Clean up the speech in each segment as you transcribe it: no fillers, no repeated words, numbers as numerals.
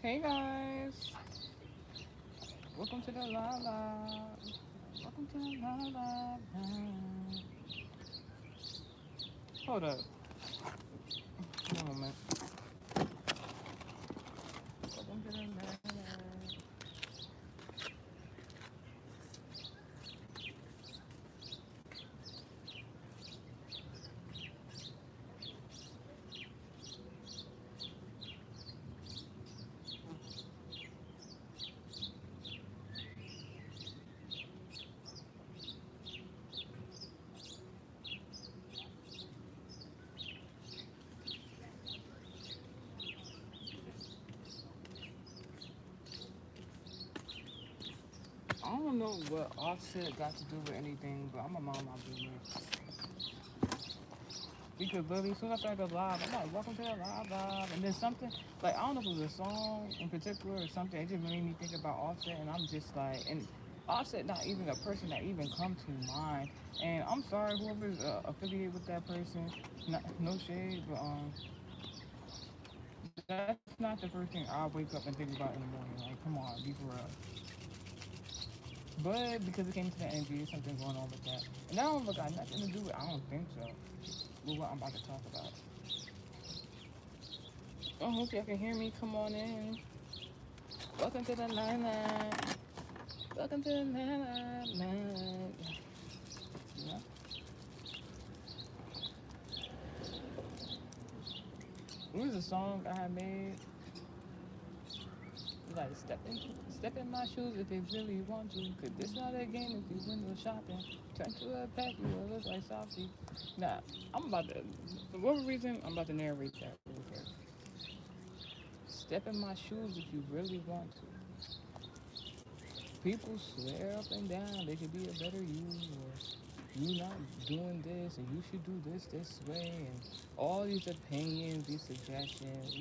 Hey guys, welcome to the La La. Welcome to the La La. Hold up, one moment. Welcome to the La La. I don't know what Offset got to do with anything, but I'm a mom my business. Because literally, as soon as I started the live, I'm like, welcome to the live. And then something, like, I don't know if it was a song in particular or something, it just made me think about Offset. And I'm just like, and Offset not even a person that even come to mind. And I'm sorry, whoever's affiliated with that person, no shade, but that's not the first thing I wake up and think about in the morning. Like, come on, be for real. But because it came to the energy, there's something going on with that. And that don't got nothing to do with, I don't think so, with what I'm about to talk about. I hope y'all can hear me. Come on in. Welcome to the limelight. Welcome to the limelight. You know? It was a song I had made. Like step in my shoes if you really want to. Cause this not a game if you window shopping. Turn to a pack, you will look like Softy. Nah, I'm about to, for whatever reason, I'm about to narrate that real quick. Step in my shoes if you really want to. People swear up and down they could be a better you, or you not doing this and you should do this way, and all these opinions, these suggestions,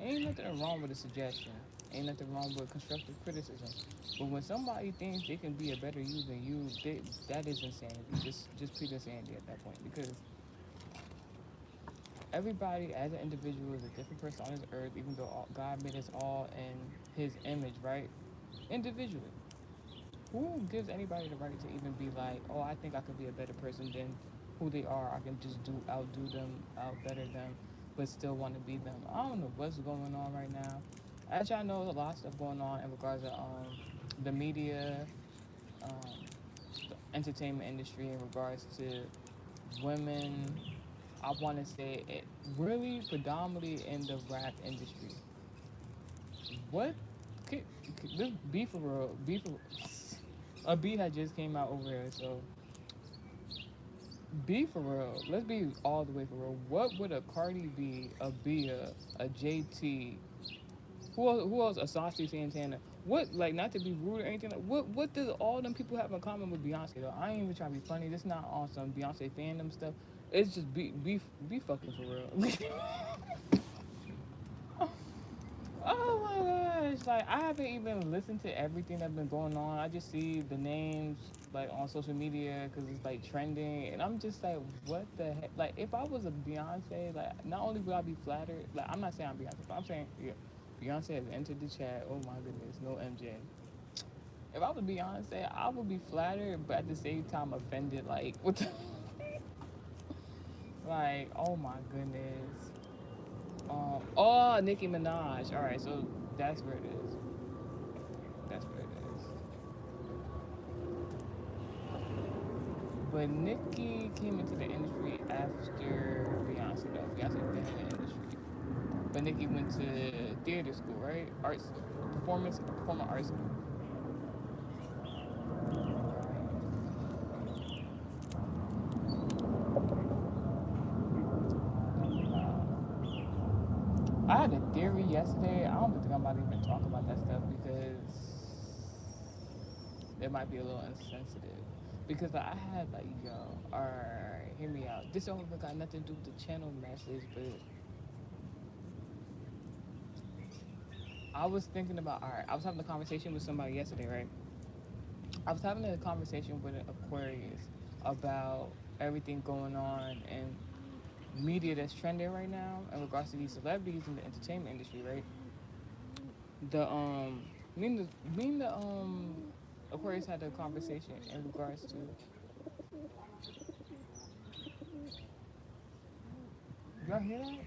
ain't nothing wrong with a suggestion, ain't nothing wrong with constructive criticism, but when somebody thinks they can be a better you than you, that is insanity. Just pure insanity at that point, because everybody as an individual is a different person on this earth, even though God made us all in his image, right? Individually, who gives anybody the right to even be like, oh, I think I could be a better person than who they are. I can just outdo them, outbetter them, but still want to be them. I don't know what's going on right now. As y'all know, there's a lot of stuff going on in regards to the media, um, the entertainment industry, in regards to women. I want to say it really predominantly in the rap industry. What? This beef for real? Beef for a beat had just came out over here, so be for real. Let's be all the way for real. What would a Cardi B, a Bia, a JT, who else? A Saucy Santana. What, like, not to be rude or anything, like, what does all them people have in common with Beyonce though? I ain't even trying to be funny. This not on some Beyonce fandom stuff. It's just be fucking for real. Oh my gosh! Like, I haven't even listened to everything that's been going on. I just see the names like on social media because it's like trending, and I'm just like, what the heck? Like, if I was a Beyonce, like, not only would I be flattered, like, I'm not saying I'm Beyonce, but I'm saying, yeah, Beyonce has entered the chat. Oh my goodness, no MJ. If I was Beyonce, I would be flattered, but at the same time offended. Like, what the, like, oh my goodness. Oh, Nicki Minaj. All right, so that's where it is. That's what it is. But Nicki came into the industry after Beyonce, though. Beyonce been in the industry. But Nicki went to theater school, right? Arts, performing arts school. I had a theory yesterday. I don't think I'm about to even talk about that stuff because it might be a little insensitive. Because like, I had like, yo, alright, hear me out. This don't got nothing to do with the channel message, but I was thinking about, alright, I was having a conversation with somebody yesterday, right? I was having a conversation with an Aquarius about everything going on in media that's trending right now in regards to these celebrities in the entertainment industry, right? The me and the Aquarius had a conversation in regards to. Y'all hear that?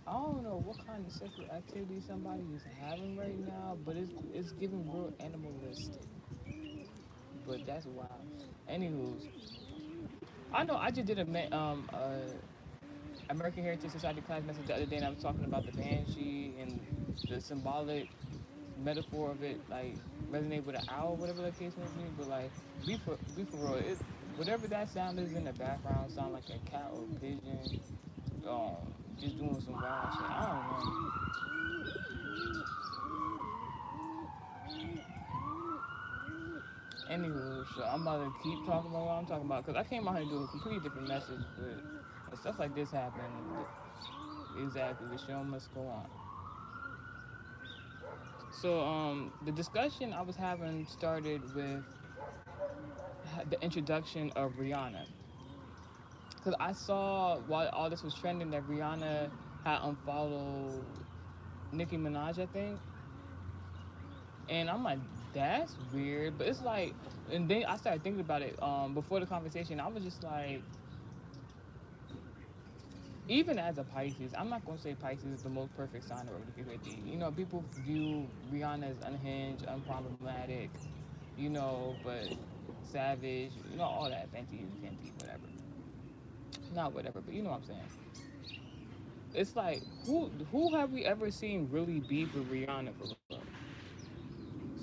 I don't know what kind of sexual activity somebody is having right now, but it's giving real animalistic. But that's wild. Anywho's, I know I just did American Heritage Society class message the other day, and I was talking about the banshee and the symbolic metaphor of it, like resonate with an owl, whatever the case may be. But like, be for real, it whatever that sound is in the background, sound like a cat or a pigeon, just doing some wild shit. I don't know. Anywho, so I'm about to keep talking about what I'm talking about because I came out here to do a completely different message, but when stuff like this happen, exactly, the show must go on. So, the discussion I was having started with the introduction of Rihanna, because I saw while all this was trending that Rihanna had unfollowed Nicki Minaj, I think, and I'm like, that's weird, but it's like, and then I started thinking about it. Before the conversation, I was just like, even as a Pisces, I'm not gonna say Pisces is the most perfect sign of the 50. You know, people view Rihanna as unhinged, unproblematic, you know, but savage, you know, all that Fenty, whatever. Not whatever, but you know what I'm saying. It's like who have we ever seen really beef with Rihanna for real?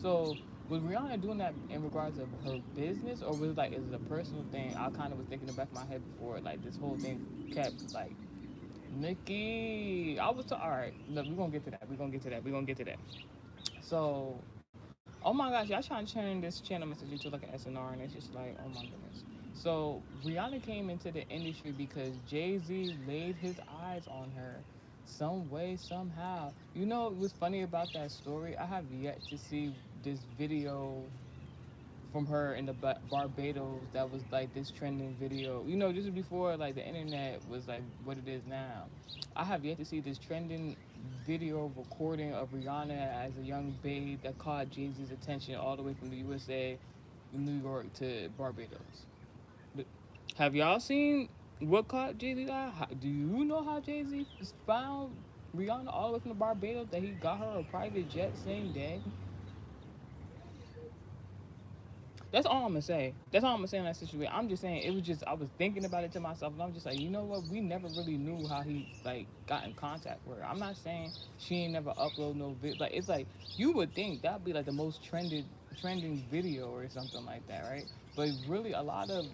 So was Rihanna doing that in regards of her business, or was it like is it a personal thing? I kind of was thinking in the back of my head before, like this whole thing kept like Nikki. All right. Look, we're gonna get to that. We're gonna get to that. We're gonna get to that. So, oh my gosh, y'all trying to turn this channel message into like an SNR, and it's just like, oh my goodness. So Rihanna came into the industry because Jay Z laid his eyes on her, some way, somehow. You know what's funny about that story? I have yet to see this video from her in the Barbados that was like this trending video. You know, this is before like the internet was like what it is now. I have yet to see this trending video recording of Rihanna as a young babe that caught Jay Z's attention all the way from the USA, New York to Barbados. But have y'all seen what caught Jay Z's eye? Do you know how Jay Z found Rihanna all the way from the Barbados? That he got her a private jet same day. That's all I'm gonna say. That's all I'm gonna say in that situation. I'm just saying it was just I was thinking about it to myself, and I'm just like, you know what? We never really knew how he like got in contact with her. I'm not saying she ain't never upload no video. Like it's like you would think that'd be like the most trending video or something like that, right? But really, a lot of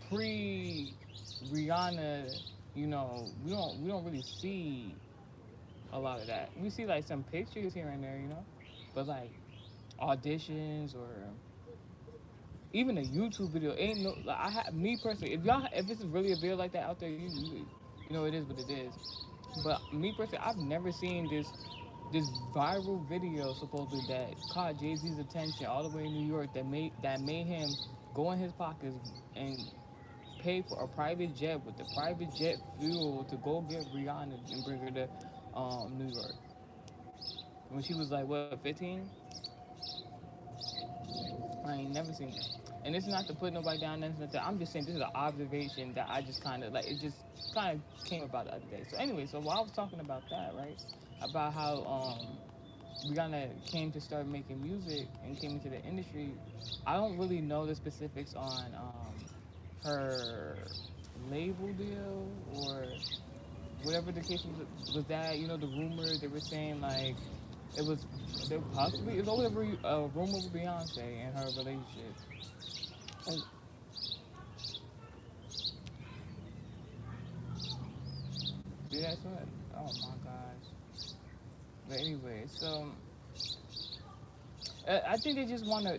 pre Rihanna, you know, we don't really see a lot of that. We see like some pictures here and there, you know, but like auditions or even a YouTube video ain't no like I have me personally. If it's really a video like that out there, you know it is what it is. But me personally, I've never seen this viral video supposedly that caught Jay Z's attention all the way in New York that made him go in his pockets and pay for a private jet with the private jet fuel to go get Rihanna and bring her to New York when she was like what 15. I ain't never seen that. And it's not to put nobody down. I'm just saying this is an observation that I just kind of like. It just kind of came about the other day. So anyway, so while I was talking about that, right, about how Rihanna came to start making music and came into the industry, I don't really know the specifics on her label deal or whatever the case was that you know the rumors they were saying like it was they possibly it was over a rumor with Beyonce and her relationship. And see that's what? Oh my gosh. But anyway, so I think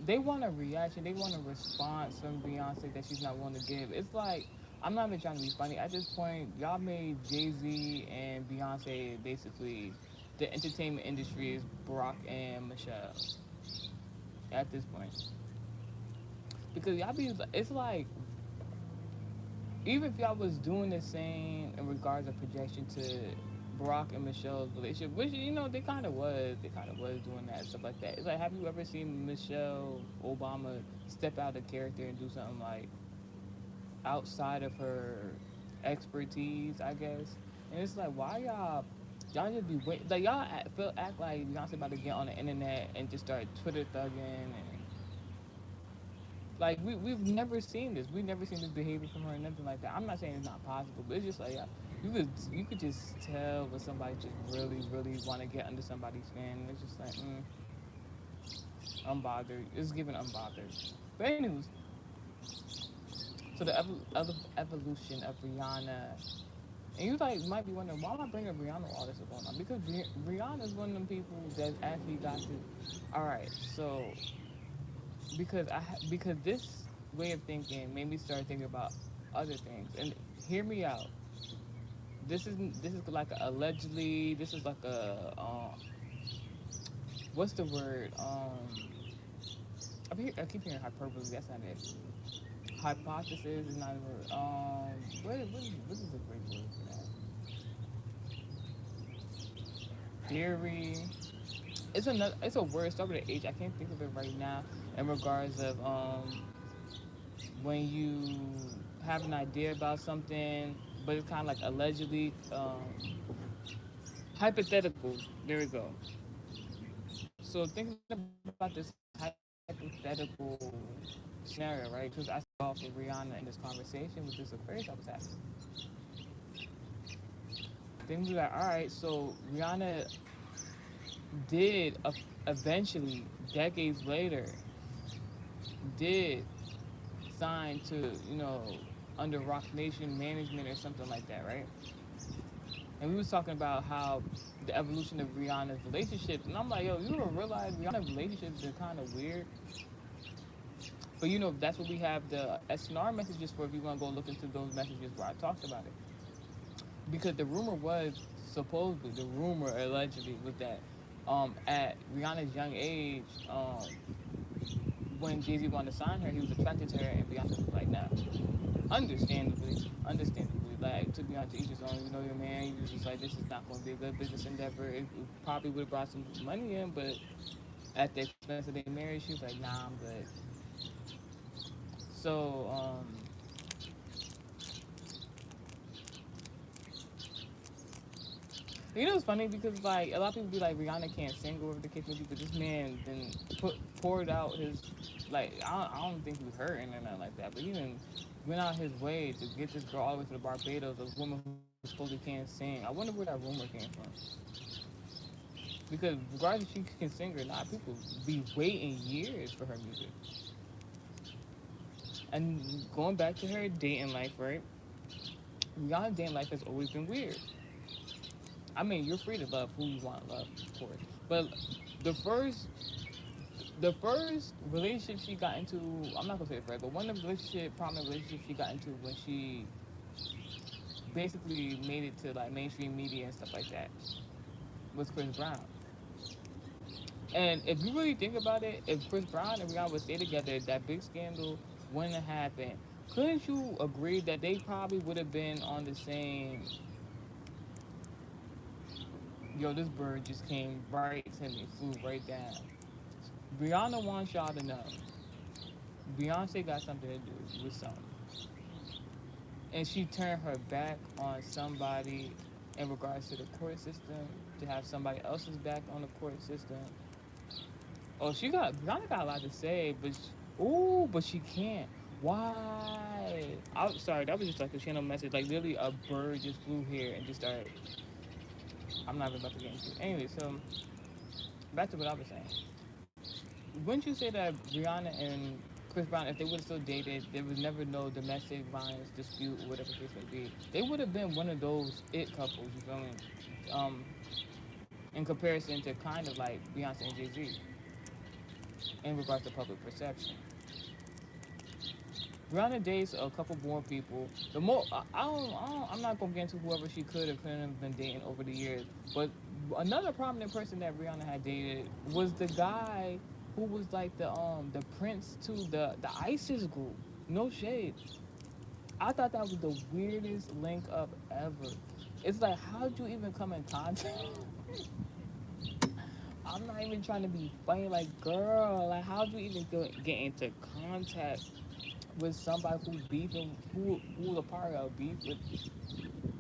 they want a reaction, they want a response from Beyonce that she's not willing to give. It's like I'm not even trying to be funny. At this point, y'all made Jay Z and Beyonce basically the entertainment industry is Barack and Michelle at this point. Because y'all be, it's like, even if y'all was doing the same in regards of projection to Barack and Michelle's relationship, which they kind of was doing that stuff like that. It's like, have you ever seen Michelle Obama step out of character and do something like outside of her expertise, I guess? And it's like, why y'all just be wait like y'all act like Beyonce about to get on the internet and just start Twitter thugging and like we've never seen this. We've never seen this behavior from her, or nothing like that. I'm not saying it's not possible, but it's just like, yeah, you could just tell when somebody just really want to get under somebody's skin. It's just like, unbothered. It's given unbothered. But anyways, so the evolution of Rihanna, and you like might be wondering why am I bringing Rihanna all this up going on? Because Rihanna is one of them people that actually got to. All right, so because this way of thinking made me start thinking about other things. And hear me out. This is like allegedly. This is like a what's the word? I keep hearing hyperbole. That's not it. Hypothesis is not a word. What is a great word for that? Theory. It's another. It's a word. Start with an H. I can't think of it right now. In regards of when you have an idea about something, but it's kind of like allegedly hypothetical. There we go. So thinking about this hypothetical scenario, right? Because I saw for Rihanna in this conversation with this Aquarius I was having. Then we were like, all right, so Rihanna did eventually, decades later, did sign to, under Rock Nation management or something like that, right? And we was talking about how the evolution of Rihanna's relationships, and I'm like, yo, you don't realize Rihanna's relationships are kind of weird. But that's what we have the SNR messages for. If you want to go look into those messages where I talked about it, because the rumor was supposedly, the rumor allegedly was that at Rihanna's young age, when Jay Z wanted to sign her, he was attracted to her, and Beyonce was like, nah. Understandably, like to be honest, each his own. You know your man. You was just like, this is not going to be a good business endeavor. It probably would have brought some money in, but at the expense of their marriage, she was like, nah, I'm good. So, it's funny because like a lot of people be like Rihanna can't sing or whatever the case may be, but this man then poured out his like I don't think he was hurting or nothing like that, but he then went out his way to get this girl all the way to the Barbados, a woman who supposedly can't sing. I wonder where that rumor came from. Because regardless if she can sing or not, people be waiting years for her music. And going back to her dating life, right? Rihanna's dating life has always been weird. I mean, you're free to love who you want to love, of course. But the first, the first relationship she got into, I'm not gonna say it right, but one of the prominent relationships she got into when she basically made it to like mainstream media and stuff like that was Chris Brown. And if you really think about it, if Chris Brown and Rihanna would stay together, that big scandal wouldn't have happened. Couldn't you agree that they probably would have been on the same? Yo, this bird just came right to me, flew right down. Brianna wants y'all to know Beyonce got something to do with something. And she turned her back on somebody in regards to the court system to have somebody else's back on the court system. Oh, Brianna got a lot to say, but she can't. Why? I'm sorry, that was just like a channel message. Like literally, a bird just flew here and just started. I'm not even about to get into it. Anyway, so back to what I was saying. Wouldn't you say that Rihanna and Chris Brown, if they would have still dated, there was never no domestic violence dispute or whatever the case may be. They would have been one of those it couples. You feel me? Um, in comparison to kind of like Beyonce and Jay Z in regards to public perception. Rihanna dates a couple more people. I'm not gonna get into whoever she could or couldn't have been dating over the years, but Another prominent person that Rihanna had dated was the guy who was like the prince to the ISIS group. No shade. I thought that was the weirdest link up ever. It's like, how'd you even come in contact? I'm not even trying to be funny, like, girl, like, how'd you even get into contact with somebody who's beefing, who was a part of beef with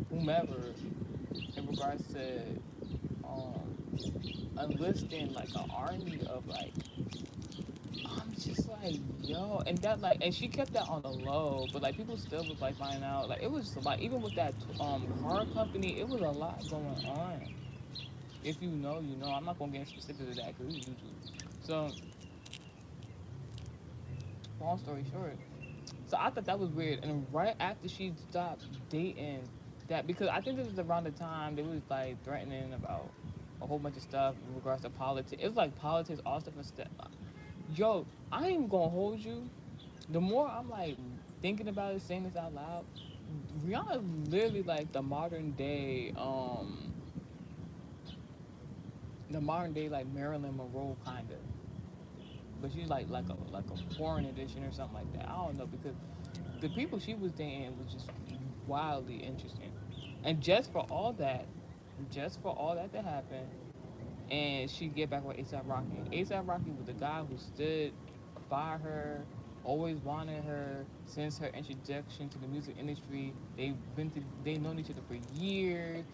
whomever in regards to um enlisting like an army of like, I'm just like, yo, and that like, and she kept that on the low, but like people still was like finding out, like it was just, like even with that car company, it was a lot going on. If you know, you know. I'm not gonna get specific to that because it's YouTube. So, long story short, so I thought that was weird, and right after she stopped dating, that because I think this was around the time they was like threatening about a whole bunch of stuff in regards to politics. It was like politics, all stuff and stuff. Yo, I ain't gonna hold you. The more I'm like thinking about it, saying this out loud, Rihanna is literally like the modern day like Marilyn Monroe kind of, but she's like a foreign edition or something like that. I don't know because the people she was dating was just wildly interesting, and just for all that to happen, and she get back with ASAP Rocky. ASAP Rocky was the guy who stood by her, always wanted her since her introduction to the music industry. They known each other for years.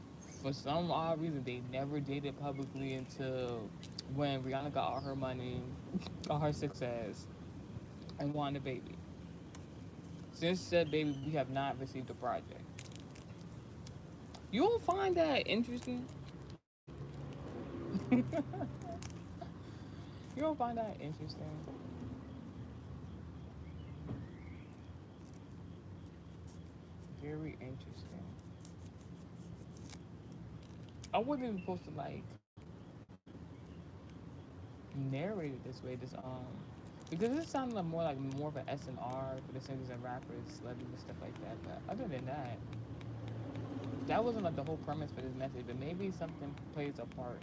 For some odd reason, they never dated publicly until when Rihanna got all her money, got her success, and wanted a baby. Since said baby, we have not received a project. You don't find that interesting? You don't find that interesting? Very interesting. I wasn't even supposed to like narrate it this way. Because it sounded like more of an SNR for the singers and rappers, celebrities and stuff like that. But other than that, that wasn't like the whole premise for this message. But maybe something plays a part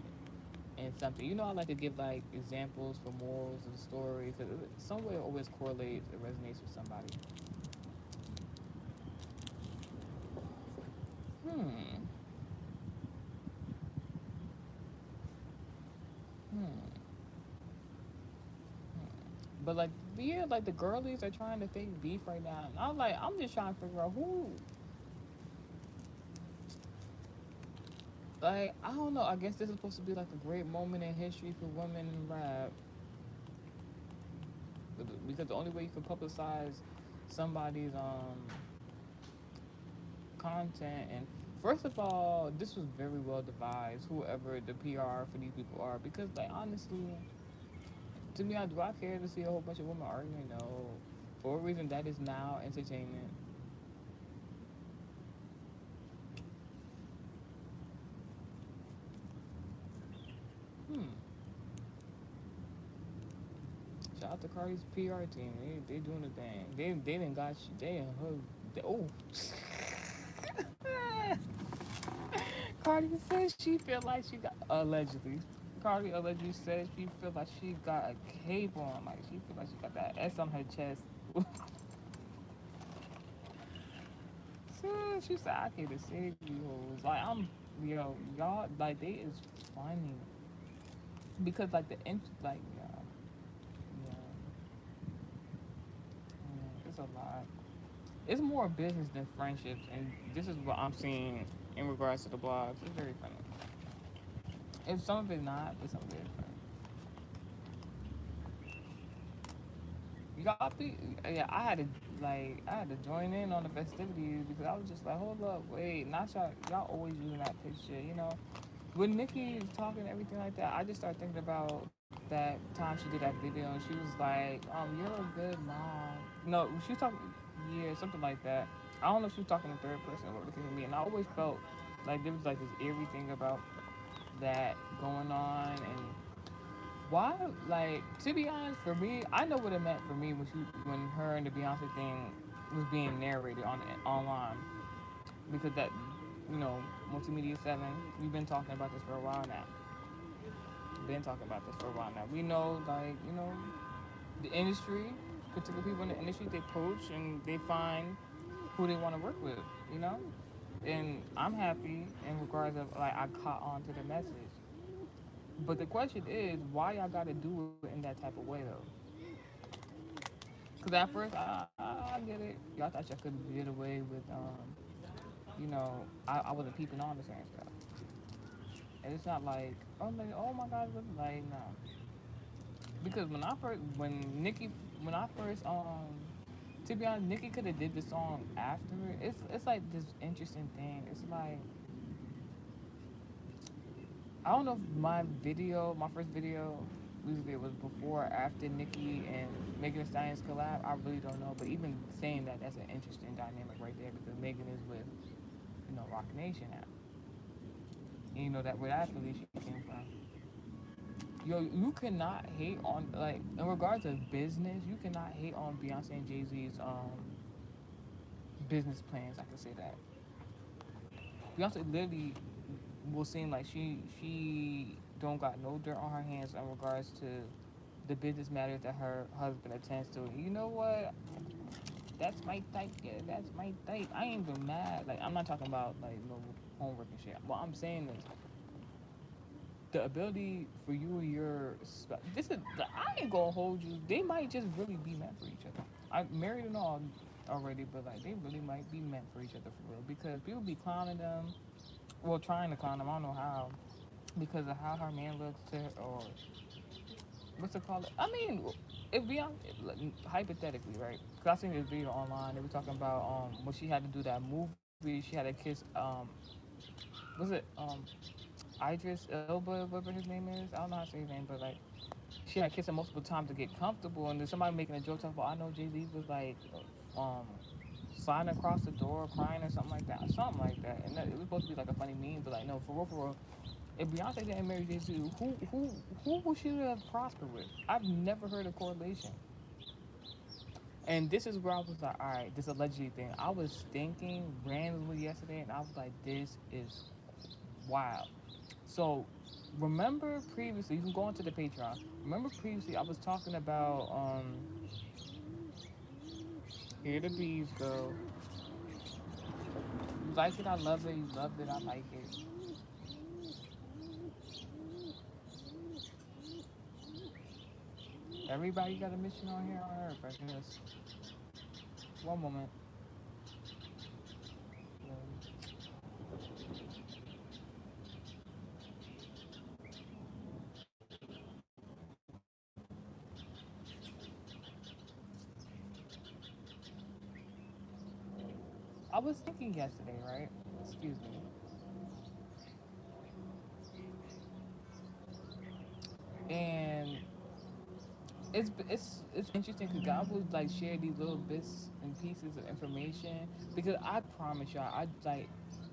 in something. You know, I like to give like examples for morals of the story because some way it always correlates, it resonates with somebody. Hmm. Hmm. But like, yeah, like the girlies are trying to fake beef right now. And I'm like, I'm just trying to figure out who. Like, I don't know. I guess this is supposed to be like a great moment in history for women in rap, because the only way you can publicize somebody's content, and first of all, this was very well devised. Whoever the PR for these people are, because like honestly, to me, do I care to see a whole bunch of women arguing? No. For a reason, that is now entertainment. Hmm. Shout out to Cardi's PR team. They doing the thing. They didn't got they in her. Oh. Cardi says she feel like she got allegedly. Cardi allegedly says she feel like she got a cape on, like she feel like she got that S on her chest. So she said, "I can't save you hoes." Like y'all like they is funny because like like yeah, yeah, it's a lot. It's more business than friendships, and this is what I'm seeing in regards to the blogs. It's very funny. And some of it not, but some of it is funny. Y'all be yeah, I had to join in on the festivities because I was just like, hold up, wait, not y'all always using that picture, you know. When Nikki was talking and everything like that, I just started thinking about that time she did that video and she was like, you're a good mom. No, she was talking, yeah, something like that. I don't know if she was talking in third person or looking at me, and I always felt like there was like this eerie thing about that going on, and why, like, to be honest, for me, I know what it meant for me when her and the Beyonce thing was being narrated on online, because that, you know, Multimedia 7. We've been talking about this for a while now. Been talking about this for a while now. We know, like, the industry, particular people in the industry, they poach and they find who they want to work with, you know? And I'm happy in regards of, like, I caught on to the message. But the question is, why y'all got to do it in that type of way, though? Because at first, I get it. Y'all thought y'all could get away with, I wasn't peeping on the same stuff. And it's not like, oh my God, like, no. Because when I first, to be honest, Nikki could have did the song after it. It's like this interesting thing. It's like, I don't know if my first video, music video was before or after Nikki and Megan Thee Stallion's collab. I really don't know. But even saying that, that's an interesting dynamic right there because Megan is with, Rock Nation now. And you know that where that affiliation came from. Yo, you cannot hate on, like, in regards to business, you cannot hate on Beyonce and Jay Z's business plans. I can say that Beyonce literally will seem like she don't got no dirt on her hands in regards to the business matters that her husband attends to. You know what? That's my type. Yeah, that's my type. I ain't even mad. Like, I'm not talking about like no homework and shit. What I'm saying is the ability for you and this is, I ain't gonna hold you. They might just really be meant for each other. I'm married and all already, but like they really might be meant for each other for real because people be clowning them, well, trying to clown them. I don't know how, because of how her man looks to her, or what's it called? I mean, if we hypothetically, right? Because I seen this video online. They were talking about when she had to do that movie. She had to kiss was it Idris Elba, whatever his name is. I don't know how to say his name, but like she had kissed him multiple times to get comfortable, and then somebody making a joke talking about, I know Jay Z was like um sliding across the door, crying or something like that, and it was supposed to be like a funny meme, but like no, for real, if Beyonce didn't marry Jay Z, who would she have prospered with? I've never heard a correlation. And this is where I was like, all right, this allegedly thing. I was thinking randomly yesterday, and I was like, this is wild. So, remember previously, you can go onto the Patreon. Remember previously, I was talking about here the bees go. You like it, I love it. You loved it, I like it. Everybody got a mission on here on Earth. I guess. One moment. I was thinking yesterday, right? Excuse me. And it's interesting because God would like share these little bits and pieces of information because I promise y'all, I like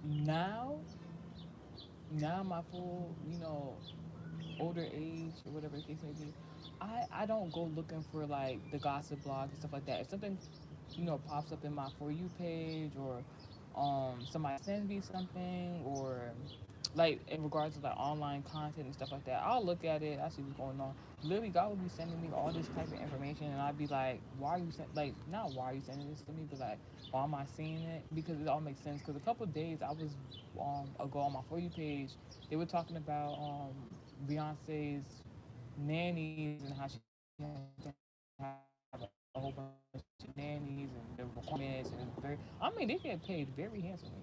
now now my full older age or whatever the case may be, I don't go looking for like the gossip blogs and stuff like that. If something pops up in my for you page, or somebody sends me something, or like in regards to like online content and stuff like that, I'll look at it, I see what's going on. Literally, God will be sending me all this type of information, and I'd be like, why are you like, not why are you sending this to me, but like, why am I seeing it? Because it all makes sense. Because a couple of days I was ago on my for you page, they were talking about Beyonce's nannies and how she has to have a whole bunch of nannies and the requirements, and it's very. I mean, they get paid very handsomely.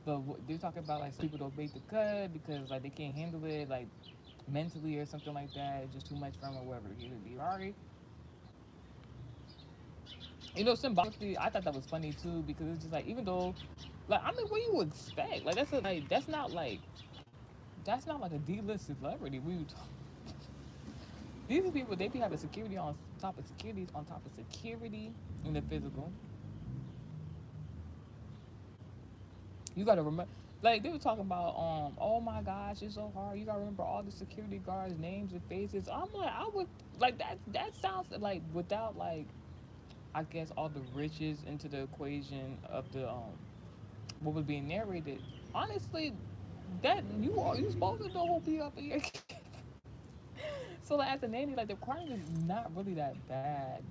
But they're talking about like some people don't make the cut because like they can't handle it like mentally or something like that. It's just too much for them or whatever. It would be alright. Symbolically, I thought that was funny too because it's just like even though, like I mean, what you expect? Like that's not like a D-list celebrity. These are people, they be having security on top of securities on top of security in the physical. You gotta remember, like they were talking about, oh my gosh, it's so hard. You gotta remember all the security guards' names and faces. I'm like, I would like that. That sounds like without like I guess, all the riches into the equation of the what was being narrated. Honestly, that you supposed to know who be up in your so like as a nanny, like the requirement is not really that bad.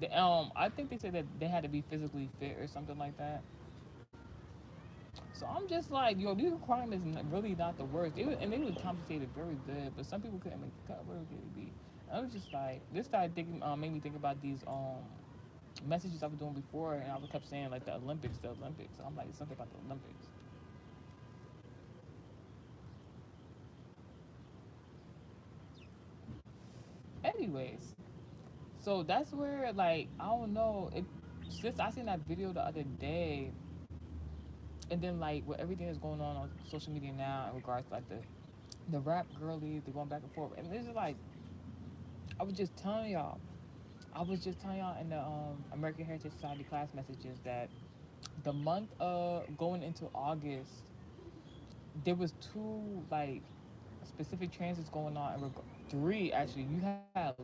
I think they said that they had to be physically fit or something like that. So I'm just like, yo, these requirements really not the worst. And they was compensated very good, but some people couldn't make the cut. Where could it be? I was just like, this started thinking, made me think about these messages I was doing before, and I kept saying like the Olympics, the Olympics. So I'm like, something about the Olympics. Anyways, so that's where like I don't know. Since I seen that video the other day, and then like with everything that's going on social media now in regards to like the rap girlies, they're going back and forth, and this is like I was just telling y'all. I was just telling y'all in the American Heritage Society class messages that the month of going into August, there was two like specific transits going on. Three actually. You had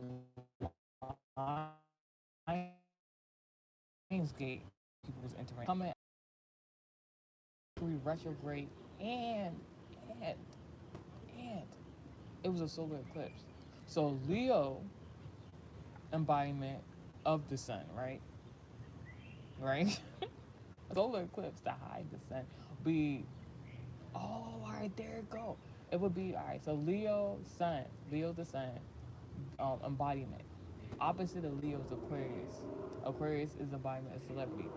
Lionsgate people was entering, coming retrograde, and and and it was a solar eclipse. So Leo embodiment of the sun, right? Right? A solar eclipse to hide the sun. Be Oh, all right, there it go. It would be all right. So Leo sun, Leo the sun, embodiment. Opposite of Leo is Aquarius. Aquarius is embodiment of celebrity.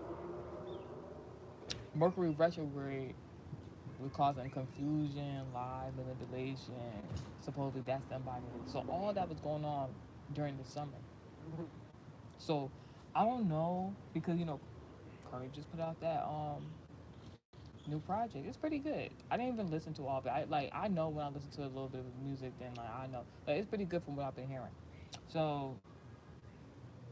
Mercury retrograde was causing confusion, lies, manipulation. Supposedly that's the embodiment. So all that was going on during the summer. So I don't know because Cardi just put out that new project. It's pretty good. I didn't even listen to all of it. I know when I listen to a little bit of music, then like I know like it's pretty good from what I've been hearing. So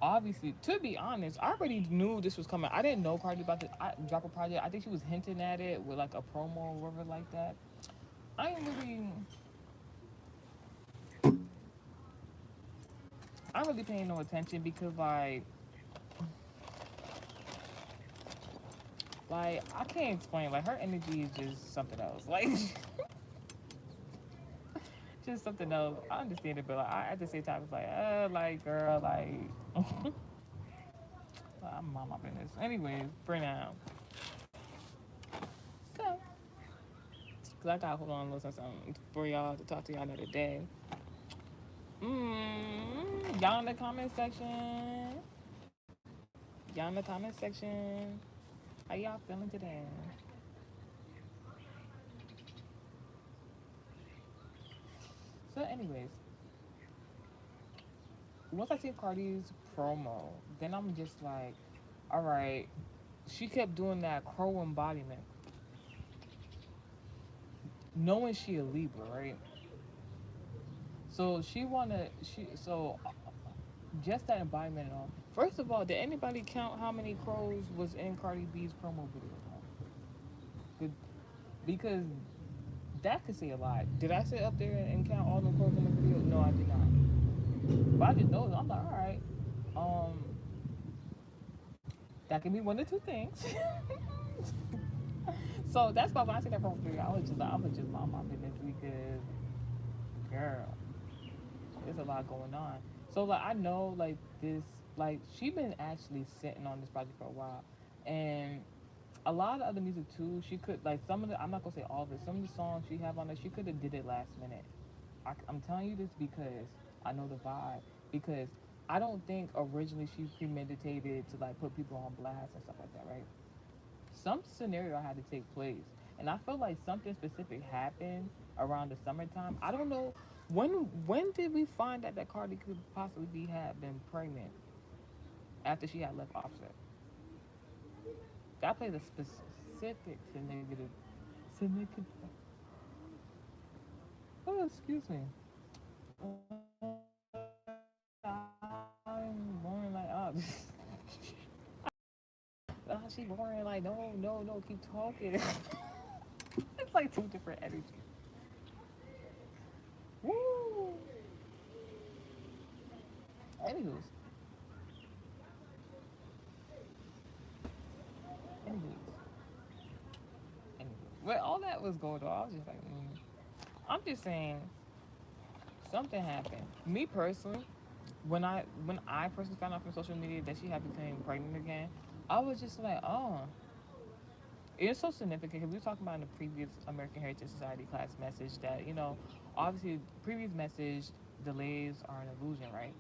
obviously, to be honest, I already knew this was coming. I didn't know Cardi about to drop a project. I think she was hinting at it with like a promo or whatever like that. I ain't really, I'm really paying no attention because like I can't explain. Like her energy is just something else. Like just something else. I understand it, but like at the same time, it's like girl, like I'm on my business. Anyways, for now. So, cause I gotta hold on, listen something for y'all to talk to y'all another day. Y'all in the comment section. Y'all in the comment section. How y'all feeling today? So, anyways, once I see Cardi's promo, then I'm just like, all right. She kept doing that crow embodiment, knowing she a Libra, right? So just that embodiment and all. First of all, did anybody count how many crows was in Cardi B's promo video? Good, because that could say a lot. Did I sit up there and count all the crows in the video? No, I did not. But I just know I'm like, all right, um, that can be one of two things. So that's why when I see that promo video, I was just mind my business because, girl, there's a lot going on. So like I know like this, like she been actually sitting on this project for a while, and a lot of other music too. She could like some of the. I'm not gonna say all of it. Some of the songs she have on there, she could have did it last minute. I'm telling you this because I know the vibe. Because I don't think originally she premeditated to like put people on blast and stuff like that, right? Some scenario had to take place, and I feel like something specific happened around the summertime. I don't know when did we find out that Cardi could possibly had been pregnant after she had left Offset. That plays a specific significant. Oh, excuse me. I'm boring like she boring like no keep talking. It's like two different energies. Woo. Anywho's But all that was going on. I was just like, I'm just saying something happened. Me personally, when I personally found out from social media that she had become pregnant again, I was just like, oh, it's so significant because we were talking about in the previous American Heritage Society class message that obviously previous message delays are an illusion, right?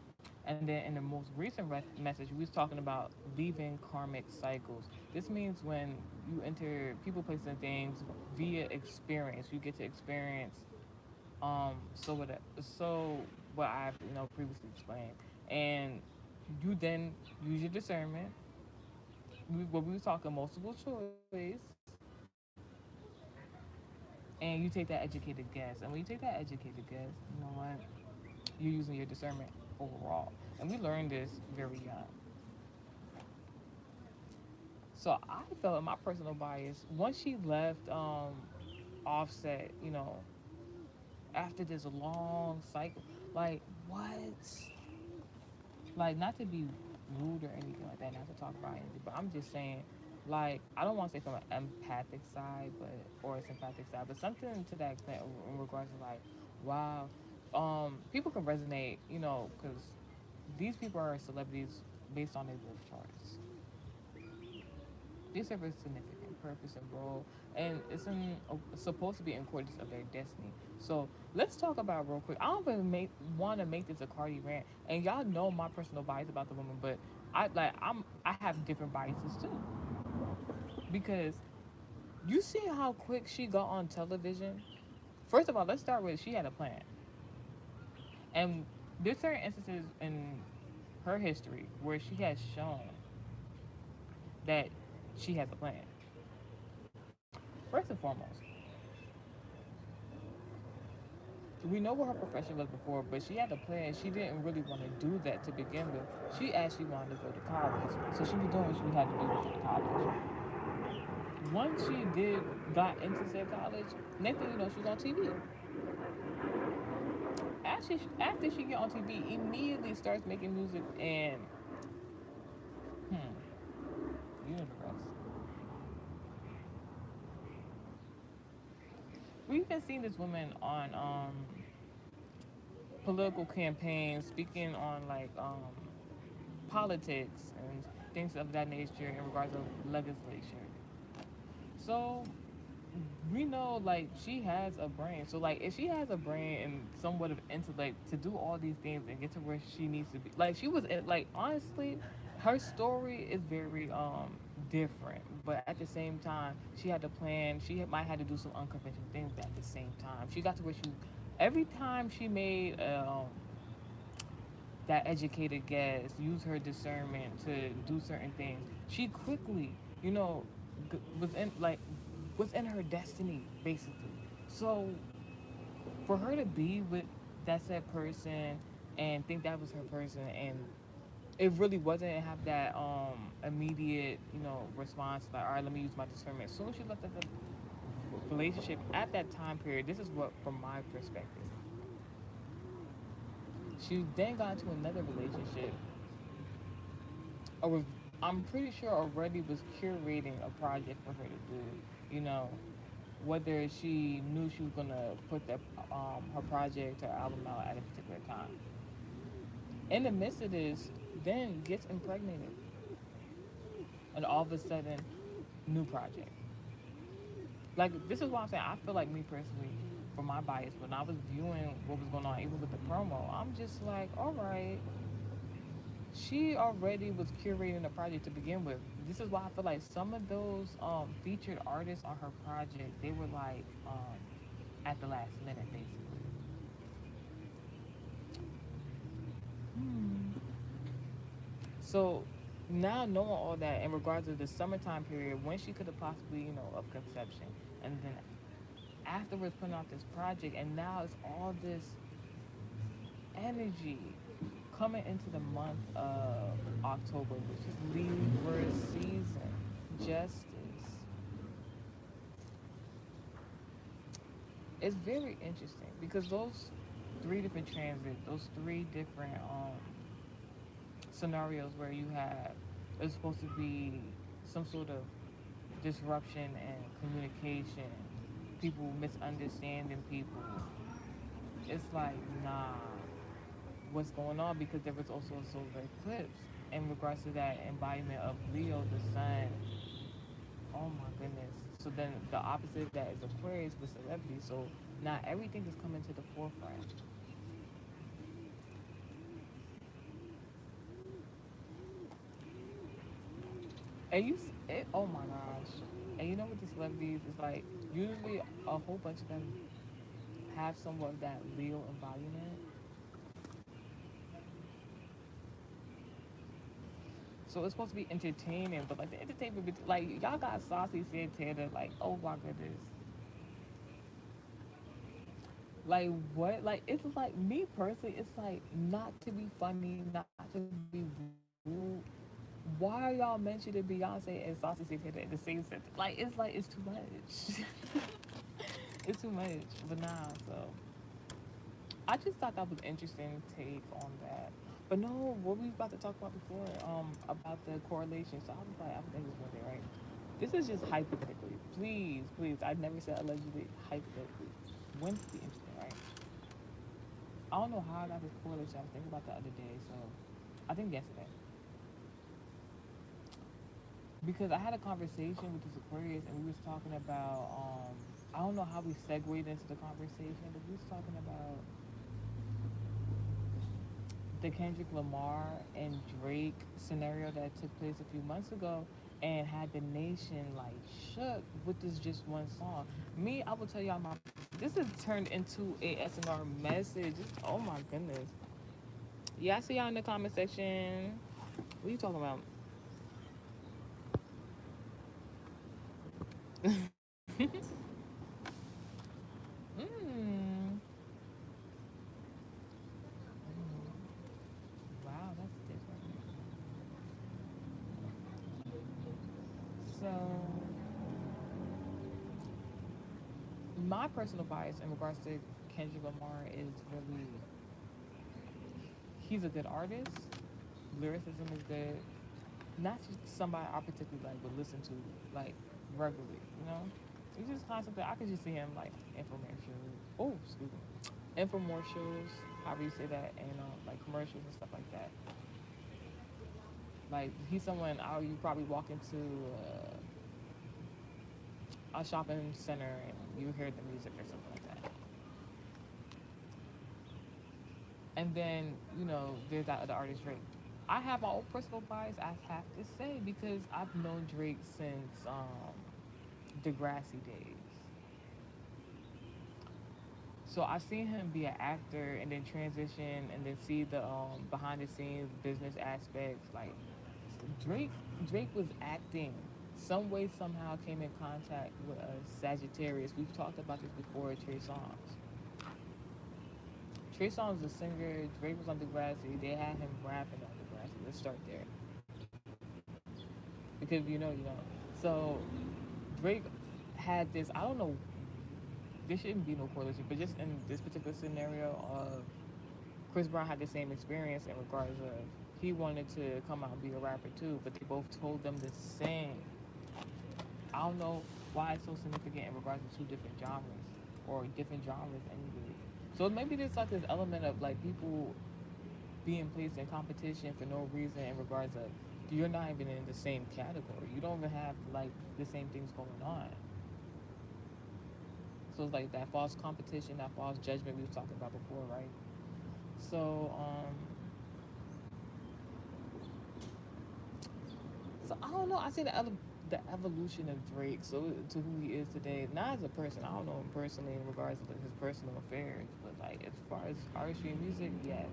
And then in the most recent message, we was talking about leaving karmic cycles. This means when you enter people, places, and things via experience, you get to experience so what I've previously explained, and you then use your discernment. What we were talking multiple choice, and you take that educated guess. And when you take that educated guess, you know what? You're using your discernment overall. And we learned this very young. So I felt in my personal bias once she left Offset, after this long cycle, like what? Like not to be rude or anything like that, not to talk about anything, but I'm just saying, like I don't want to say from an empathic side, but or a sympathetic side, but something to that extent in regards to like, wow, people can resonate, because these people are celebrities based on their birth charts. They serve a significant purpose and role, and supposed to be in accordance of their destiny. So let's talk about real quick. I don't even want to make this a Cardi rant, and y'all know my personal bias about the woman, but I have different biases too, because you see how quick she got on television. First of all, let's start with she had a plan, and there's certain instances in her history where she has shown that she has a plan. First and foremost, we know what her profession was before, but she had a plan. She didn't really want to do that to begin with. She actually wanted to go to college, so she was doing what she had to do to go to college. Once she did got into said college, next thing you know, she was on TV. After she get on TV, immediately starts making music and you know the rest. We've been seeing this woman on political campaigns, speaking on like politics and things of that nature in regards to legislature. So we know like she has a brain. So like if she has a brain and somewhat of intellect to do all these things and get to where she needs to be, like she was like honestly, her story is very different. But at the same time, she had to plan. Might have to do some unconventional things. But at the same time, she got to where she every time she made that educated guess, use her discernment to do certain things. She quickly, was in her destiny basically. So for her to be with that said person and think that was her person and it really wasn't and have that immediate response like all right, let me use my discernment. As soon as she left the relationship at that time period, this is what from my perspective, she then got into another relationship. Or I'm pretty sure already was curating a project for her to do. You know, whether she knew she was gonna put that her project, her album out at a particular time. In the midst of this, then gets impregnated, and all of a sudden, new project. Like this is why I'm saying I feel like me personally, for my bias, when I was viewing what was going on, even with the promo, I'm just like, all right, she already was curating the project to begin with. This is why I feel like some of those featured artists on her project, they were like at the last minute, basically. Hmm. So now knowing all that in regards to the summertime period, when she could have possibly, of conception, and then afterwards putting out this project, and now it's all this energy coming into the month of October, which is Libra season, justice. It's very interesting because those three different transits, those three different scenarios where you have it's supposed to be some sort of disruption and communication. people misunderstanding people. It's like, nah, what's going on? Because there was also a solar eclipse in regards to that embodiment of Leo, the sun. Oh my goodness. So then the opposite of that is Aquarius with celebrity. So not everything is coming to the forefront. And oh my gosh. And you know what the celebrities is like? Usually a whole bunch of them have somewhat of that Leo embodiment. So it's supposed to be entertaining, but like the entertainment, like y'all got Saucy Santana, like oh my goodness, like what? Like it's like me personally, it's like not to be funny, not to be rude. Why are y'all mentioning Beyonce and Saucy Santana in the same sentence? Like it's too much. It's too much. But nah, so I just thought that was interesting take on that. But no, what we was about to talk about before, about the correlation. So I was like, I think this one day, right? This is just hypothetically. Please, please. I never said allegedly. Hypothetically. Wouldn't it be interesting, right? I don't know how I got this correlation. I was thinking about the other day. So I think yesterday because I had a conversation with this Aquarius and we was talking about I don't know how we segued into the conversation, but we was talking about the Kendrick Lamar and Drake scenario that took place a few months ago and had the nation like shook with this just one song. Me, I will tell y'all my this has turned into a SNR message. Oh my goodness. Yeah, I see y'all in the comment section. What are you talking about? Mm. Wow, that's different. So my personal bias in regards to Kendrick Lamar is really he's a good artist. Lyricism is good. Not just somebody I particularly like would listen to like regularly, you know? He's just constantly I could just see him like infomercials. Oh, excuse me. Infomercials, however you say that, and like commercials and stuff like that. Like he's someone you probably walk into a shopping center and you hear the music or something like that. And then, there's that other artist Drake. I have my own personal bias, I have to say, because I've known Drake since Degrassi days. So I've seen him be an actor and then transition and then see the behind the scenes business aspects. Like Drake, Drake was acting. Some way somehow came in contact with a Sagittarius. We've talked about this before. Trey Songz. Trey Songz is a singer. Drake was on Degrassi. They had him rapping on Degrassi. Let's start there because you know. So Drake had this. I don't know. There shouldn't be no correlation, but just in this particular scenario of Chris Brown had the same experience in regards of he wanted to come out and be a rapper too, but they both told them the same. I don't know why it's so significant in regards to two different genres or different genres anyway. So maybe there's like this element of like people being placed in competition for no reason in regards of you're not even in the same category. You don't even have like the same things going on. So it's like that false competition, that false judgment we were talking about before, right? So so I don't know. I say the evolution of Drake, so to who he is today, not as a person. I don't know him personally in regards to his personal affairs, but like as far as artistry and music, yes.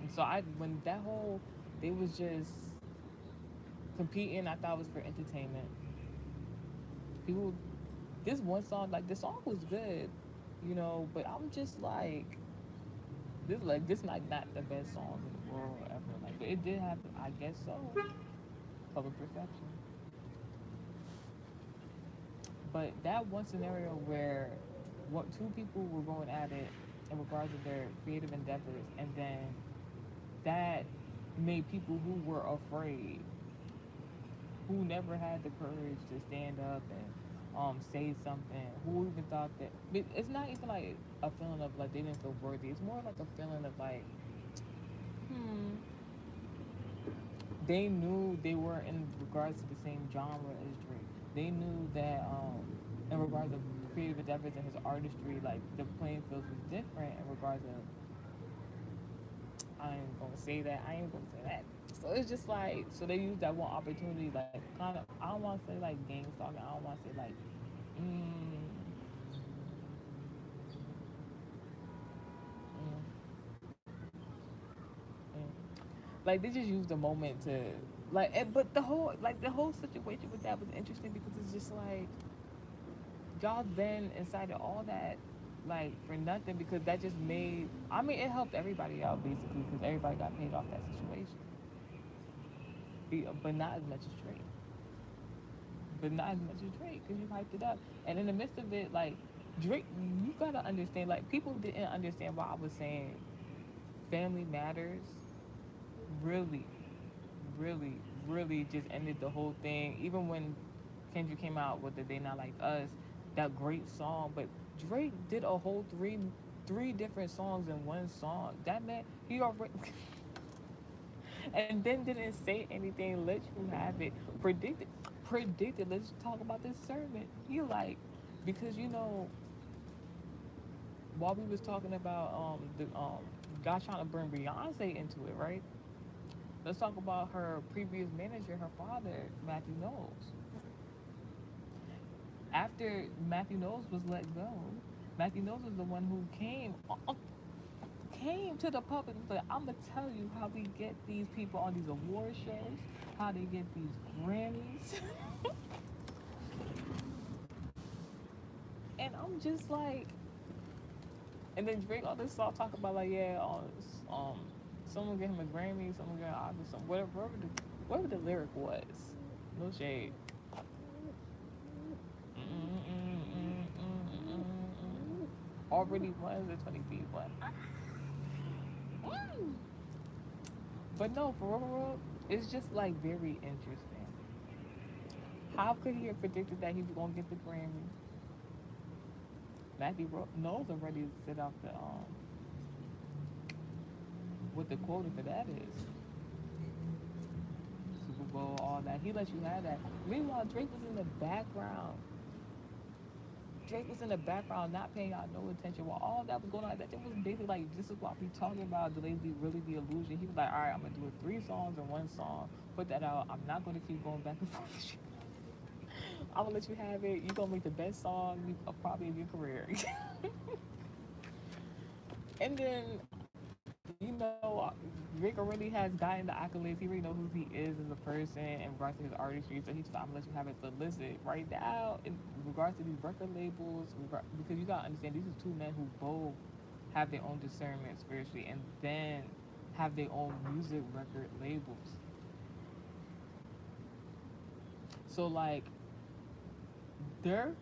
And so when that whole they was just competing, I thought it was for entertainment. People, this one song, like the song was good, but I'm just like this like not the best song in the world ever. Like, but it did have, I guess so, public perception. But that one scenario where what two people were going at it in regards to their creative endeavors, and then that made people who were afraid, who never had the courage to stand up and say something. Who even thought that? It's not even like a feeling of like they didn't feel worthy. It's more like a feeling of like, hmm, they knew they were in regards to the same genre as Drake. They knew that in regards of creative endeavors and his artistry, like the playing field was different in regards of. I ain't gonna say that. I ain't gonna say that. So it's just like so they use that one opportunity, like kind of. I don't want to say like gang stalking. I don't want to say like, mm, mm, mm. Like they just used the moment to like. But the whole situation with that was interesting because it's just like y'all then incited all that like for nothing because that just made. I mean, it helped everybody out basically because everybody got paid off that situation, but not as much as Drake. But not as much as Drake because you hyped it up. And in the midst of it, like Drake, you gotta understand. Like people didn't understand why I was saying family matters. Really, really, really just ended the whole thing. Even when Kendrick came out with the "They Not Like Us," that great song, but Drake did a whole three different songs in one song. That meant he already and then didn't say anything. Let you have it. Predicted, predicted. Let's talk about this sermon. He like because while we was talking about the God trying to bring Beyonce into it, right? Let's talk about her previous manager, her father, Matthew Knowles. After Matthew Knowles was let go, Matthew Knowles was the one who came to the public and said, "I'm gonna tell you how we get these people on these award shows, how they get these Grammys," and I'm just like, and then Drake all this song talk about like, yeah, someone get him a Grammy, someone get an Oscar, whatever the lyric was, no shade. Already won the 20 feet one. But no, for real, it's just like very interesting. How could he have predicted that he was gonna get the Grammy? Knowles already set out the what the quota for that is. Super Bowl, all that. He let you have that. Meanwhile, Drake was in the background. Drake was in the background, not paying y'all no attention. While all that was going on, that it was basically like, this is what we talking about. Delays be really the illusion. He was like, all right, I'm gonna do it 3 songs in one song. Put that out. I'm not gonna keep going back and forth with you. I'm gonna let you have it. You gonna make the best song probably of your career. And then Rick already has gotten the accolades. He already know who he is as a person in regards to his artistry. So he's like, I'm gonna let you have it. But listen, right now, in regards to these record labels, because you gotta understand, these are two men who both have their own discernment spiritually, and then have their own music record labels. So like, their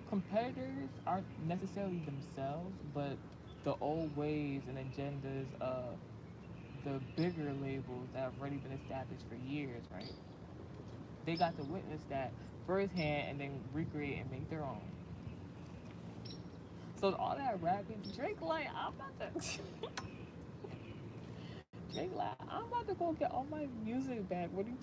competitors aren't necessarily themselves, but the old ways and agendas of the bigger labels that have already been established for years, right? They got to witness that firsthand and then recreate and make their own. So all that rapping, Drake like, I'm about to Drake like, I'm about to go get all my music back. What are you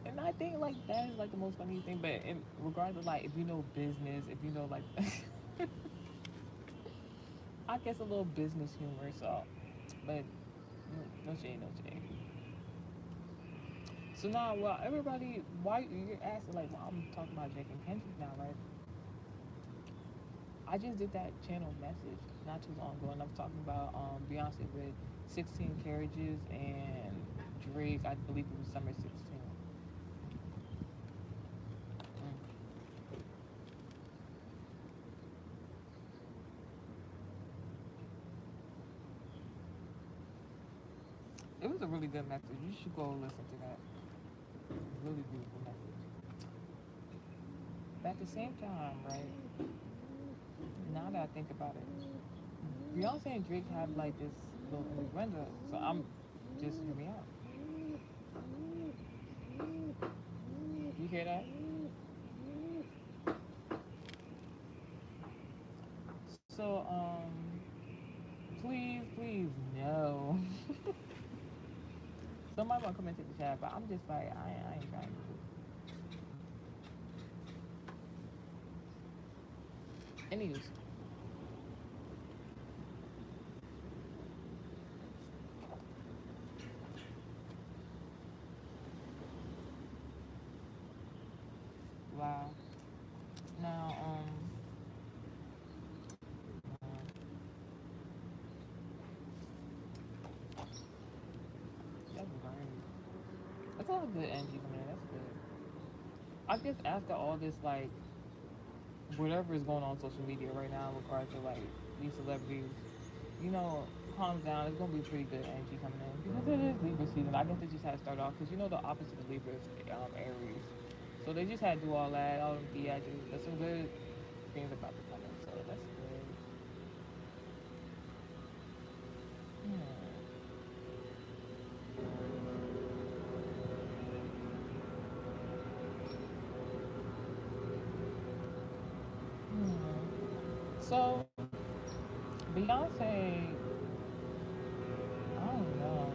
And I think like that is like the most funny thing. But in regards to like if you know business, if you know like I guess a little business humor, so but no shade, no shade. So now, well, everybody, why you're asking like, well, I'm talking about Drake and Kendrick now, right? I just did that channel message not too long ago, and I was talking about Beyonce with 16 carriages and Drake. I believe it was Summer 16. Mm. It was a really good message. You should go listen to that. Really beautiful message. But at the same time, right? Now that I think about it, Beyonce and Drake have like this little innuendo. So I'm just hear me out. You hear that? So, please, please, no. Somebody want to come into the chat, but I'm just like, I ain't trying to do it. Anyways, wow. Now, that's great. That's all good energy coming in. That's good. I guess after all this, like, whatever is going on social media right now in regards to, like, these celebrities, you know, calm down. It's gonna be pretty good energy coming in because it is Libra season. I guess they just had to start off because you know the opposite of Libra is Aries, so they just had to do all that, all them theatrics. But some good things about to come in, so that's good. Hmm. Hmm. So Beyonce, I don't know,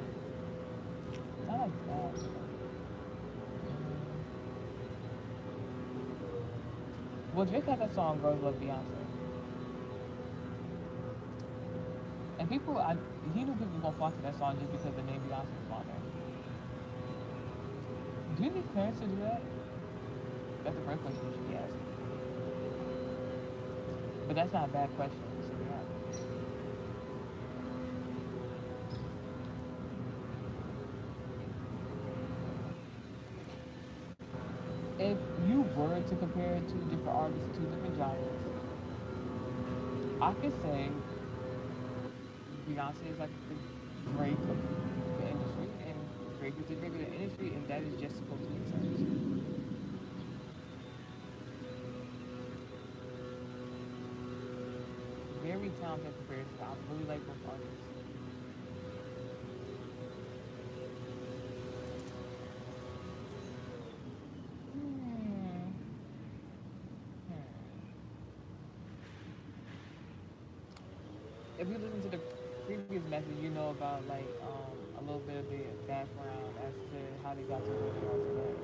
not like that. Well, Drake had that song "Girls Love Beyonce," and people, he knew people were gonna flock to that song just because the name Beyonce was on there. Do you need clearance to do that? That's the first question you should be asking. But that's not a bad question. So yeah. If you were to compare two different artists, two different genres, I could say Beyonce is like the Drake of the industry, and Drake is the Drake of the industry, and that is just supposed to make sense. Very talented comparison. I really like both artists. Hmm. Hmm. If you listen to the previous message, you know about like a little bit of the background as to how they got to where they are today.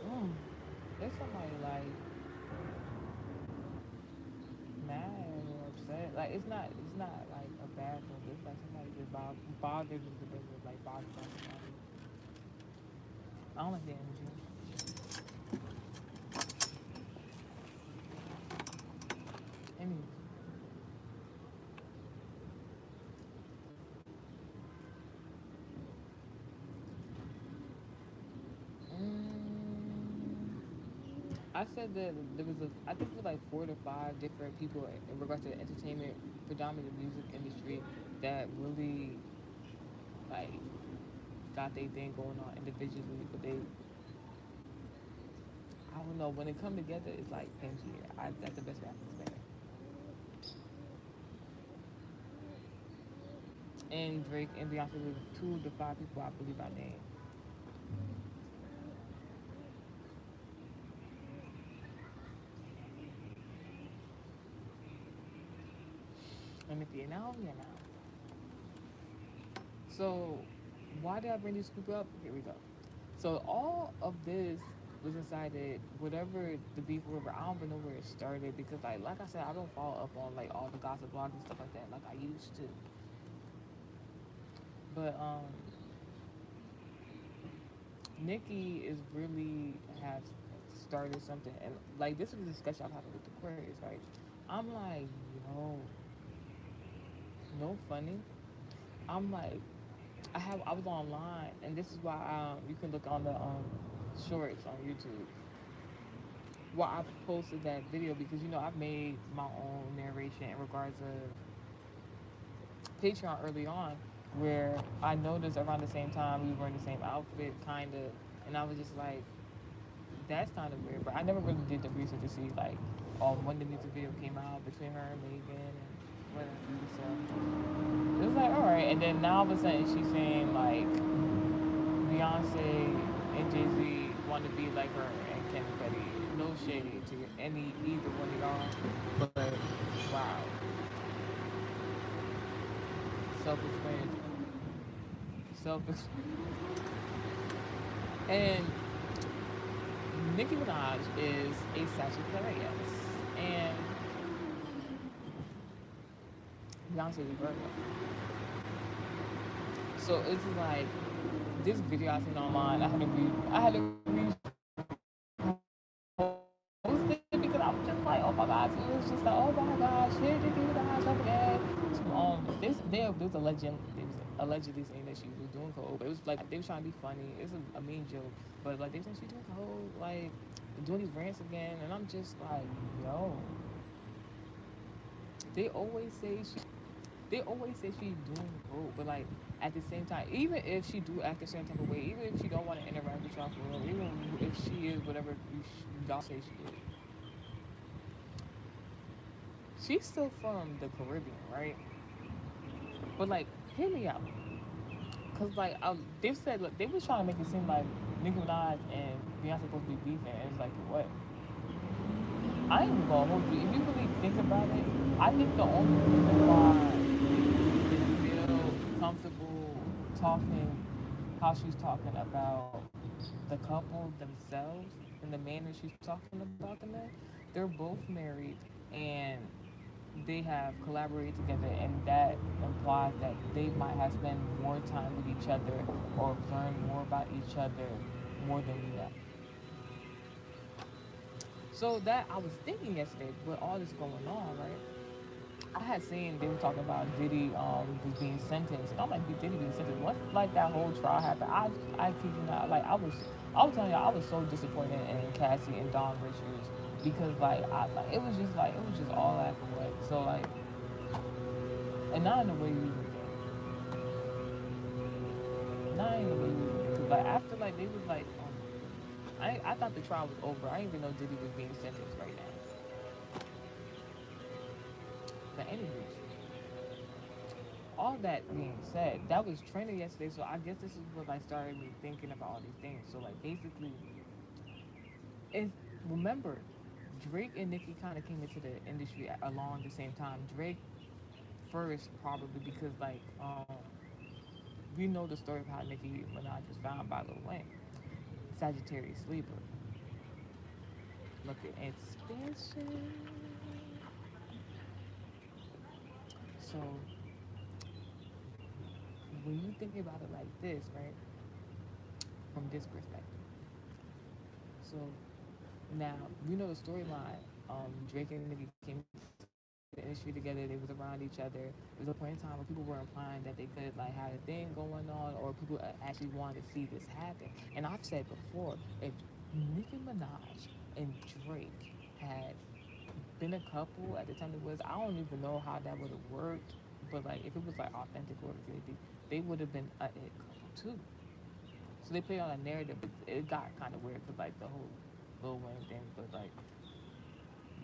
Mm. There's somebody like mad or upset. Like it's not like a bad thing. It's like somebody just bothered is the best word, like bothered by somebody. I don't like the energy. Anyways, I said that there was I think it was like 4 to 5 different people in regards to the entertainment, predominantly the music industry, that really like got their thing going on individually, but they I don't know when it come together it's like Pangea. That's the best way I can explain it. And Drake and Beyonce was 2 to 5 people I believe I named. And if you know, you know. So why did I bring these people up? Here we go. So all of this was incited, whatever the beef, whatever. I don't even know where it started because, like I said, I don't follow up on like all the gossip blogs and stuff like that, like I used to. But Nikki is really has started something, and like this is a discussion I'm having with Aquarius, right? I'm like, yo, no funny. I'm like, I was online, and this is why you can look on the shorts on YouTube. Why I posted that video because I've made my own narration in regards of Patreon early on, where I noticed around the same time we were in the same outfit, kind of, and I was just like, that's kind of weird. But I never really did the research to see like when the music video came out between her and Megan and whatever. So it was like, all right. And then now all of a sudden she's saying like Beyonce and Jay Z want to be like her and Kim Petty. No shade to either one of y'all, but wow, self-explanatory. Self and Nicki Minaj is a Sagittarius, and Beyonce is a Virgo. So it's like this video I seen online. I had to repost it because I was just like, oh my gosh, it was just like, oh my gosh, here Nicki Minaj over there. There was allegedly saying that she was doing coke, but it was like they were trying to be funny. It's a mean joke, but like they saying she's doing coke, like doing these rants again, and I'm just like, yo, they always say she they always say she's doing coke, but like at the same time, even if she do act a certain type of way, even if she don't want to interact with y'all for real, even if she is whatever y'all say she is, she's still from the Caribbean, right? But like, hear me out, cause like they've said, look, they was trying to make it seem like Nicki Minaj and Beyonce supposed to be beefing, and it's like what? I ain't even gonna hold you. If you really think about it, I think the only reason why they feel comfortable talking how she's talking about the couple themselves and the manner she's talking about them in, they're both married and they have collaborated together, and that implies that they might have spent more time with each other or learned more about each other more than we have. So that I was thinking yesterday with all this going on, right? I had seen they were talking about Diddy was being sentenced, and I'm like, Diddy being sentenced. Once like that whole trial happened, I kid you not, like I was telling y'all I was so disappointed in Cassie and Don Richards because it was just all that for what. So like, and not in the way you would think, not in the way you would think. Cause like after like they was like, I thought the trial was over. I didn't even know Diddy was being sentenced right now. But anyways, all that being said, that was trending yesterday, so I guess this is what like started me thinking about all these things. So like basically, if remember, Drake and Nicki kind of came into the industry along the same time. Drake first probably because like we know the story of how Nicki Minaj was found by Lil Wayne, Sagittarius sleeper. Look at expansion. So when you think about it like this, right, from this perspective, so now we know the storyline. Drake and Nicki came to the industry together. They was around each other. There was a point in time where people were implying that they could like have a thing going on, or people actually wanted to see this happen. And I've said before, if Nicki Minaj and Drake had been a couple at the time it was, I don't even know how that would have worked. But like, if it was like authentic or they would have been a it couple too. So they played on a narrative, but it got kind of weird because like the whole Lil Wayne thing. But like,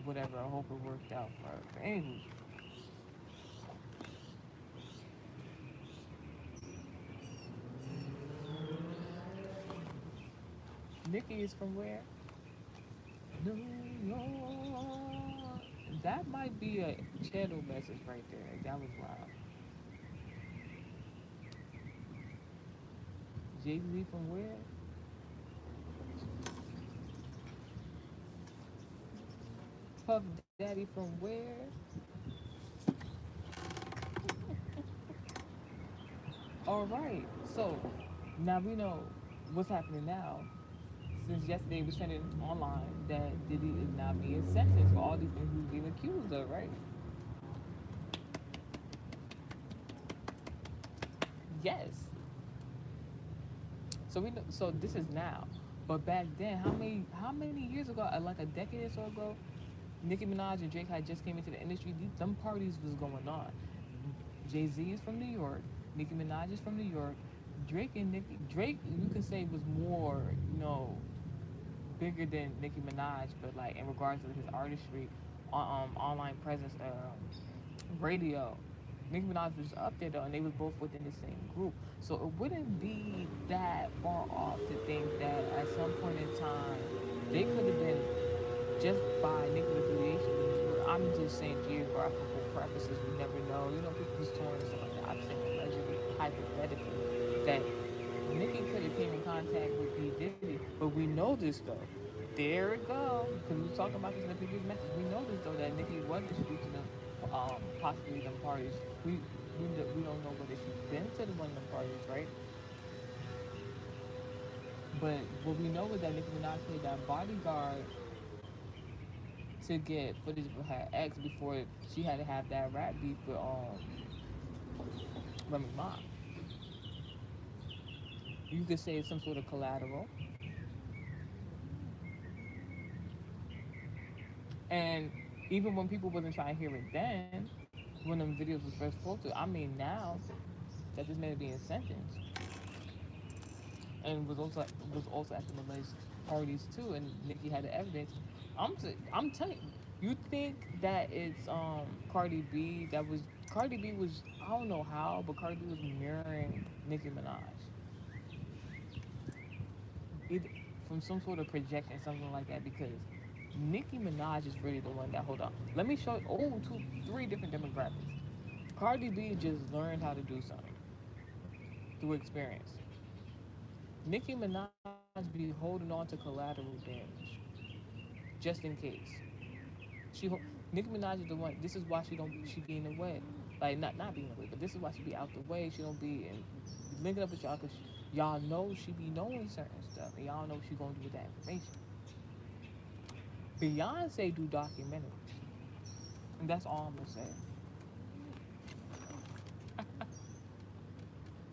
whatever. I hope it worked out for her. But anywho, Nikki is from where? New York. That might be a channel message right there. That was wild. Jay Z from where? Puff Daddy from where? All right. So now we know what's happening now. Since yesterday it was trending online that Diddy is now being sentenced for all these things he's being accused of, right? Yes. So this is now, but back then, how many years ago? Like a decade or so ago, Nicki Minaj and Drake had just came into the industry. Them parties was going on. Jay Z is from New York. Nicki Minaj is from New York. Drake, you could say was more, bigger than Nicki Minaj, but like in regards to his artistry, online presence, radio. Nicki Minaj was up there though, and they was both within the same group. So it wouldn't be that far off to think that at some point in time they could have been just by Nicki affiliation. I'm just saying geographical preferences. We never know. People's torn and stuff like that. I'm saying allegedly, hypothetically, that Nicki could have came in contact with P Diddy, but we know this though. There it go. Because we were talking about this in the previous message. We know this though that Nicki was introduced to them, possibly them parties. We don't know whether she's been to one of them parties, right? But what we know is that Nicki Minaj played that bodyguard to get footage of her ex before she had to have that rap beef with Remy Ma. You could say it's some sort of collateral. And even when people wasn't trying to hear it then, when them videos was first posted, I mean now that this man is being sentenced and was also at the alleged parties too, and Nicki had the evidence. I'm telling you, you think that it's Cardi B was, I don't know how, but Cardi B was mirroring Nicki Minaj, either from some sort of projection, something like that, because Nicki Minaj is really the one that, hold on, let me show you, three different demographics. Cardi B just learned how to do something through experience. Nicki Minaj be holding on to collateral damage just in case. She Nicki Minaj is the one. This is why she be in the way, like not being in the way, but this is why she be out the way. She don't be in, linking up with y'all because y'all know she be knowing certain stuff, and y'all know what she gonna do with that information. Beyonce do documentaries, and that's all I'm gonna say.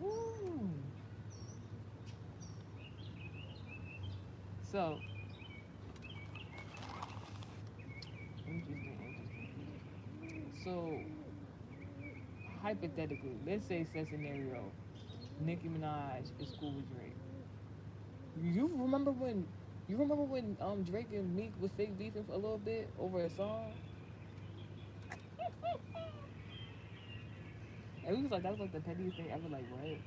Woo. So interesting. So hypothetically, let's say said scenario, Nicki Minaj is cool with Drake. You remember when Drake and Meek was fake beefing for a little bit over a song? And we was like, that was like the pettiest thing ever, like what?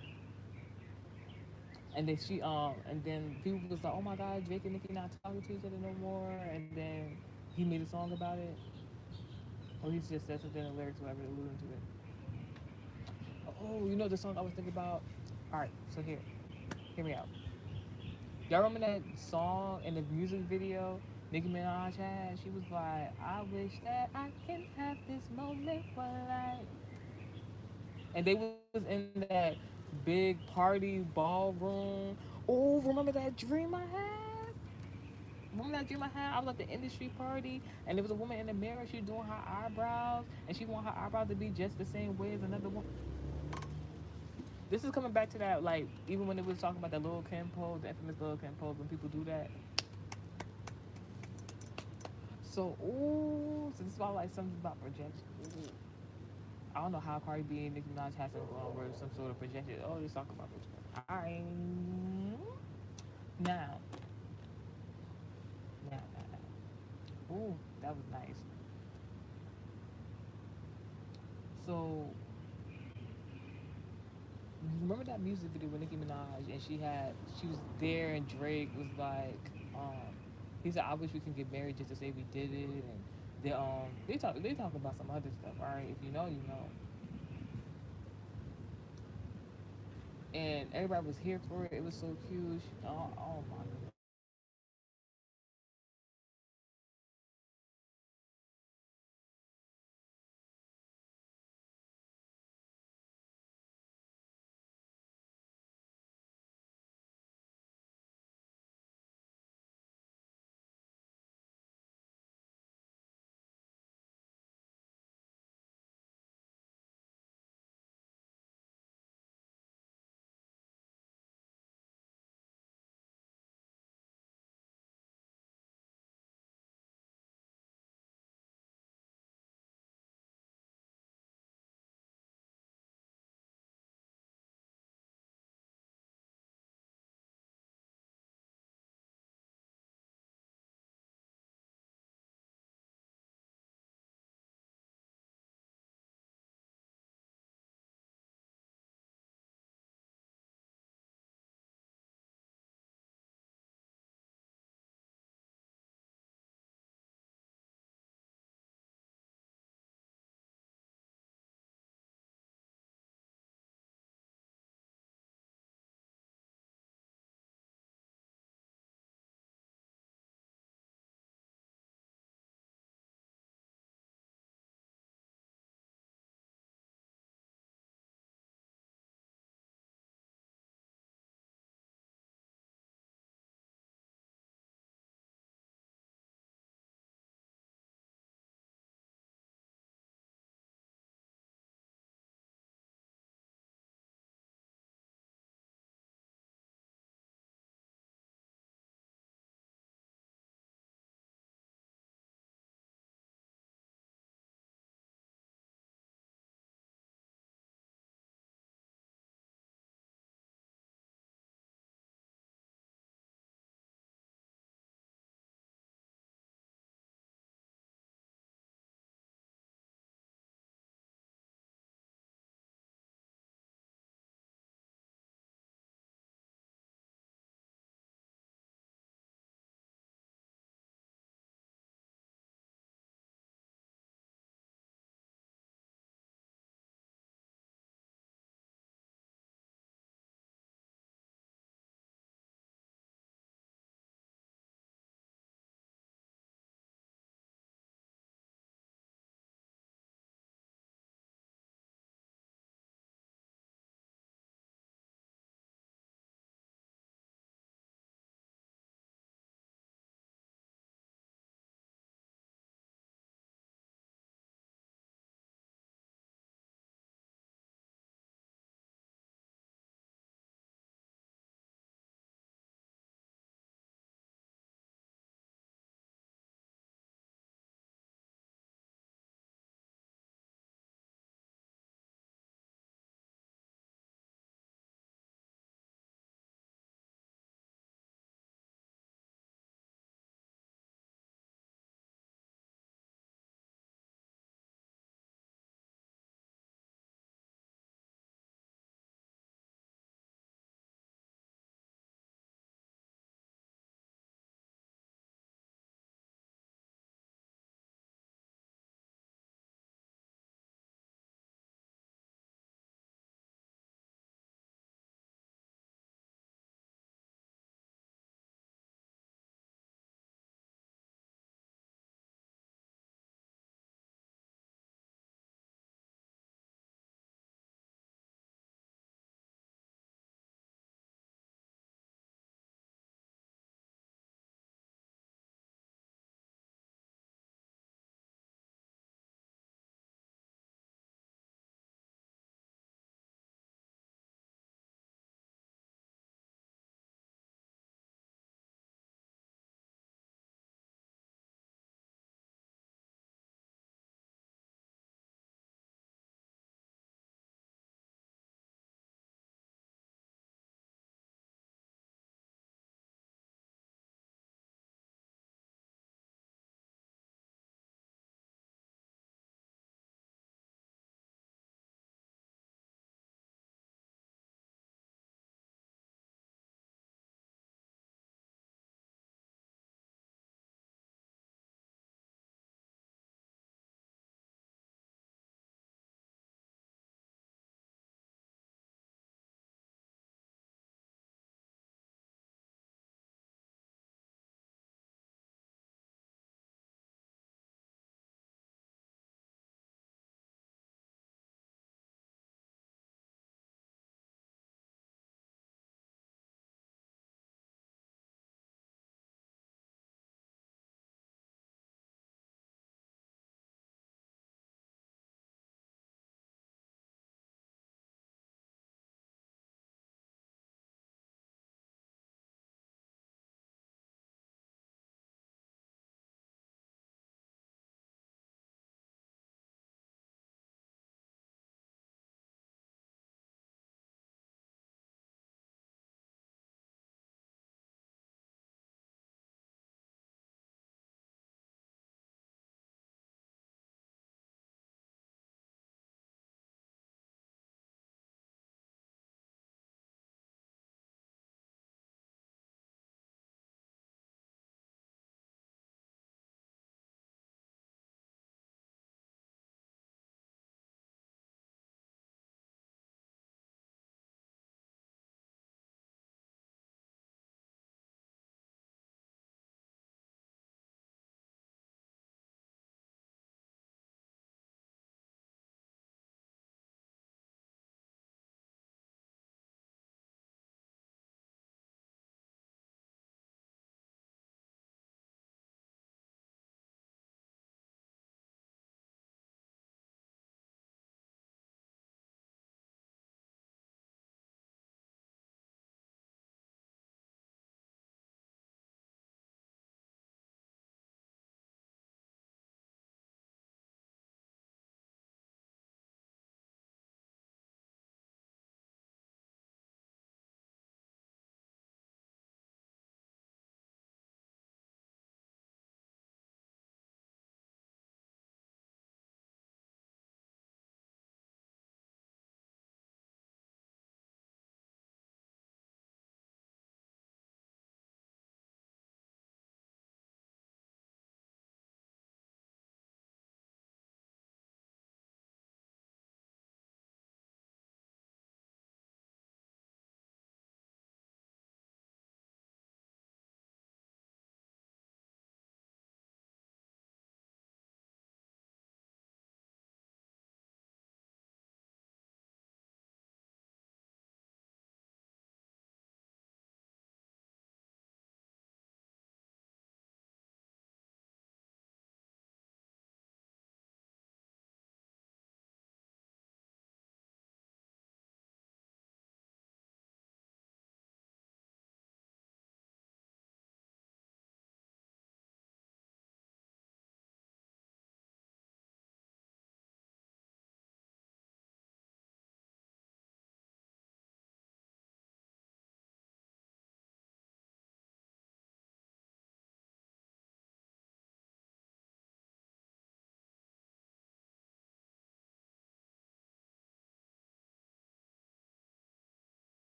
And then people was like, oh my god, Drake and Nicki not talking to each other no more, and then he made a song about it. Or he just said something in the lyrics, whatever, alluding to it. Oh, you know the song I was thinking about? Alright, so hear me out. Y'all remember that song in the music video Nicki Minaj had? She was like, I wish that I can have this moment for life. And they was in that big party ballroom. Oh, remember that dream I had? Remember that dream I had? I was at the industry party, and there was a woman in the mirror. She was doing her eyebrows, and she want her eyebrows to be just the same way as another one. This is coming back to that, like, even when it was talking about that Lil Kim pose, the infamous Lil Kim pose, when people do that. So this is about like something about projection. Ooh. I don't know how Cardi B and Nicki Minaj has something going on where some sort of projection. Oh, let's talk about projection. Alright. Now, now. Ooh, that was nice. So, you remember that music video with Nicki Minaj and she was there and Drake was like, um, he said, I wish we can get married just to say we did it, and they talk about some other stuff, alright? If you know, you know. And everybody was here for it. It was so cute. Oh my goodness.